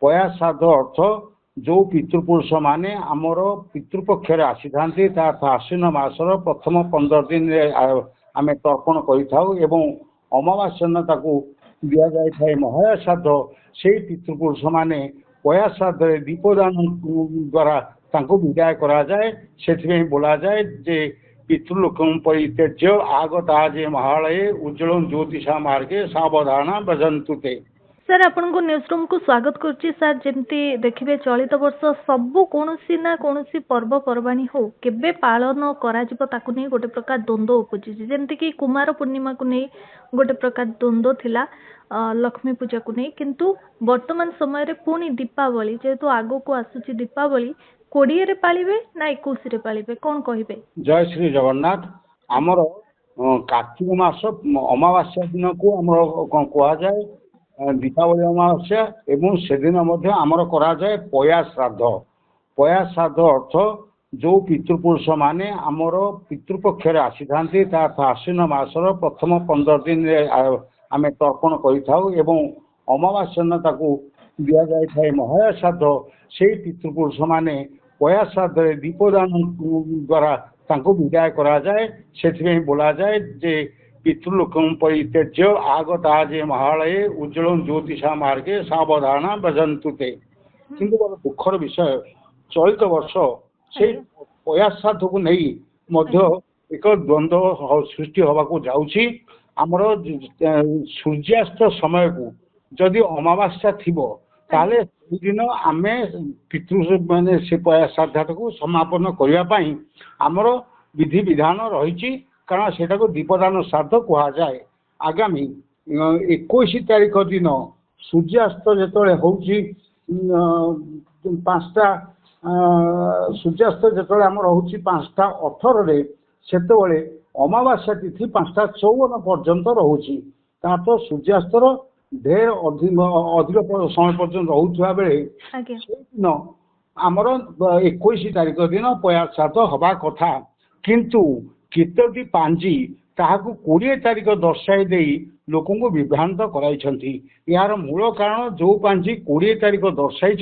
पया श्राद्ध अर्थ जो पितृपुरुष माने आमर पितृपक्ष आसी था आश्विन मासर प्रथम 15 दिन आम तर्पण कर अमावास्या ताकू दि जाए महालया श्राद्ध से पितृपुरुष माने पया श्राद्ध दीपदान द्वारा विदाय करा जाए से बोला जाए जे पितृलोक परित्यज्य आगता जे महालये उज्ज्वल ज्योतिषा मार्गे सावधान भजन्तु ते। सर आपन को न्यूज रूम को स्वागत करछि सर। जेमती देखिबे चलित वर्ष सबु कोनोसी ना कोनोसी पर्व पर्वाणी हो केबे पालन करा जिवो ताकु नै गोटे प्रकार द्वंद्व उपजि जेमती कि कुमार पूर्णिमा को नै गोटे प्रकार द्वंद्व थिला लक्ष्मी पूजा को नै किंतु वर्तमान समय रे पुनी दीपावली जेतु आगो को आसुछि दीपावली 20 रे पालिबे ना 21 रे पालिबे कोन कहिबे। जय श्री जगन्नाथ। हमर कार्तिक मास अमावास्या दिन को हमर कोन कहा जाए दीपावली अमावास्या एवं से दिन आमर करा जाए पया श्राद्ध। पया श्राद्ध अर्थ जो पितृपुरुष माने आमर पितृपक्ष आसी था आश्विन मासर प्रथम 15 दिन आम तर्पण कर अमावास्या ताकू दि जाए महालया श्राद्ध से पितृपुरुष माने पया श्राद्ध दीपदान द्वारा विदाय करा जाए से बोला जाए जे पितृलोक परित्यज्य आगता जे महालये उज्ज्वल ज्योतिषा मार्गे सावधान भजन्तु ते। किंतु बड़ दुखर विषय चलित वर्ष से पया श्राद्ध को नहीं मध्य एक द्वंद्व सृष्टि होबाकू जाउछि। आमर सूर्यास्त समय को जदि अमावास्या थिबो ताले दिन आमे पितृ माने से पया श्राद्ध को समापन करबा पई आमर विधि विधान रहिछि कारण सेटा को दीपदान श्राद्ध कहा जाए। आगामी 21 तारीख दिन सूर्यास्त जेतले होउछि 5टा सूर्यास्त जेतले हमर होउछि 5टा 18 रे सेतबेले अमावास्या तिथि 5टा 54 पर्यंत रहुछि। ता तो सूर्यास्तर ढेर अधिक समय पर्यंत रहुथुवा बेले से दिन हमर 21 तारीख दिन पया श्राद्ध हवा कथा किंतु केतोटी पांजी ताहाकू 20 तारीख दर्शाई दे लोक विभ्रांत कराई। यार मूल कारण जो पांजी 20 तारीख दर्शाई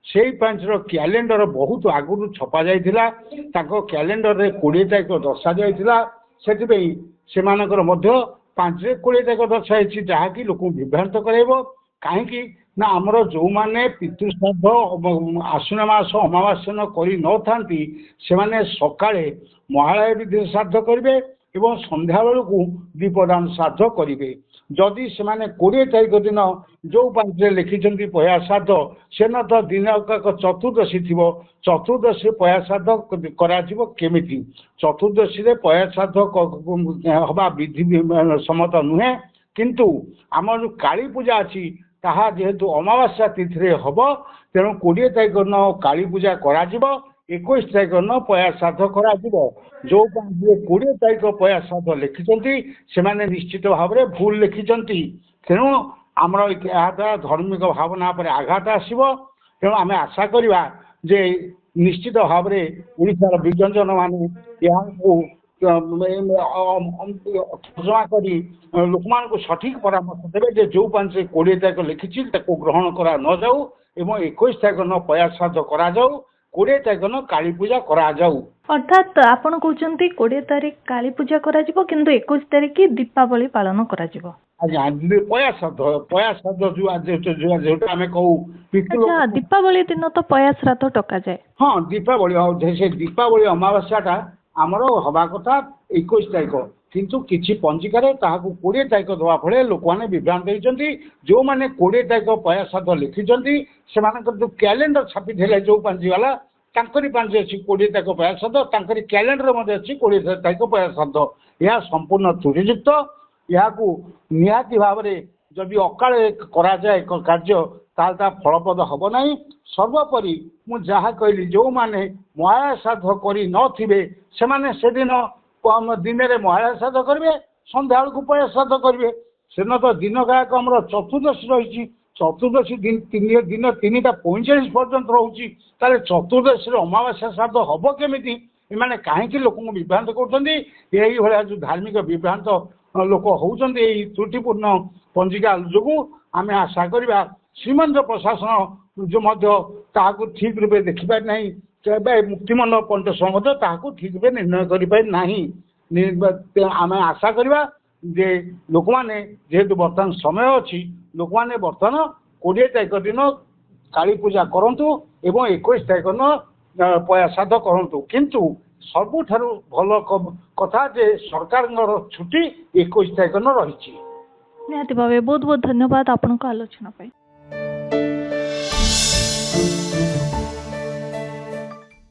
से पांचर कैलेंडर बहुत आगुरी छपा जाइथिला कैलेंडर रे 20 तारीख दर्शा जाइथिला से मध्य 5 रे 20 तारीख दर्शाई जहाँकि लोक विभ्रांत कराइबो कहीं ना आमर जो माने पितृश्राद्ध आश्विन मास अमावास्या करि न थांती से माने सकाळे महालय विधि श्राद्ध करेंगे एवं संध्या बेलू दीपदान श्राद्ध करेंगे। जदि से 20 तारीख दिन जो पांचरे लिखिं पया श्राद्ध से न तो दिन चतुर्दशी थी चतुर्दशी पया श्राद्ध करमिति चतुर्दशी रे पया श्राद्ध हवा विधि सम्मत नुहे किंतु आम जो काली पूजा अच्छी ताहा जेहेतु अमावास्या तिथि हम तेणु 20 तारीख दिन काली पूजा करा 21 तारीख दिन पया श्राद्ध करा जो 20 तारीख पया श्राद्ध लिखिं से निश्चित भाव में भूल लिखिं तेणु आमर द्वारा धार्मिक भावना पर आघात आसो तेणु आम आशा करवा जे निश्चित भाव में ओडिशार विज्ञजन माने तर्जमा कर लोक मान सठिक परामर्श देवे जे जो 20 तारीख लिखी ग्रहण करा न जाऊ एवं 21 तारीख न पया श्राद्ध करा जाऊ 20 तारीख न काली पूजा करा जाऊ। अर्थात आपण कहउचंती 20 तारीख काली पूजा करा जिवो किंतु 21 तारीख की दीपावली पालन करा जिवो। अच्छा पया श्राद्ध जो आज जो आमे कहू अच्छा दीपावली दिन तो पया श्राद्ध टका जाए। हाँ दीपावली से दीपावली अमावास्याटा आमर हवा कथा 21 तारीख किंतु किछि पंजिकार 20 तारीख दवा फले लोक मैंने विभ्रांत होती जो मैंने 20 तारीख पया श्राद्ध लिखिं से जो कैलेंडर छापी थे जो पांजी वाला तांकरी पांजी अच्छी 20 तारीख पया श्राद्ध तांकरी कैलेंडर अच्छी 20 तारीख पया श्राद्ध यह संपूर्ण त्रुटियुक्त या निहाती भाव में जदि अकाले करा जाए कार्य ताल फलप्रद हम ना। सर्वोपरि मु जहाँ कहली जो माने महालया श्राद्ध कर नथिबे से दिन दिन में महालया श्राद्ध करेंगे संध्या को पया श्राद्ध करेंगे से न तो दिन गायक आम चतुर्दशी रही चतुर्दशी दिन 3टा 45 पर्यंत रोचे चतुर्दशी अमावास्या श्राद्ध हम केमी एमाने कहीं लोक विभ्रांत कर जो धार्मिक विभ्रांत लोक होती त्रुटिपूर्ण पंजिका जो आम आशा करवा ଶ୍ରୀମନ୍ଦିର ପ୍ରଶାସନ ମଧ୍ୟ ତାହାକୁ ଠିକ ରୂପେ ଦେଖିପାରି ନାହିଁ। ଏବେ ମୁକ୍ତିମଣ୍ଡପ ପଣ୍ଡିତ ମଧ୍ୟ ତାହାକୁ ଠିକ ରୂପେ ନିର୍ଣ୍ଣୟ କରିପାରି ନାହିଁ। ଆମେ ଆଶା କରିବା ଯେ ଲୋକମାନେ ଯେହେତୁ ବର୍ତ୍ତମାନ ସମୟ ଅଛି, ଲୋକମାନେ ବର୍ତ୍ତମାନ 20 ତାରିଖ ଦିନ କାଳୀ ପୂଜା କରନ୍ତୁ ଏବଂ 21 ତାରିଖ ଦିନ ପୟାସାଦ କରନ୍ତୁ। କିନ୍ତୁ ସବୁଠାରୁ ଭଲ କଥା ଯେ ସରକାରଙ୍କର ଛୁଟି 21 ତାରିଖ ଦିନ ରହିଛି। ନିହାତି ଭାବେ ବହୁତ ବହୁତ ଧନ୍ୟବାଦ ଆପଣଙ୍କ ଆଲୋଚନା ପାଇଁ।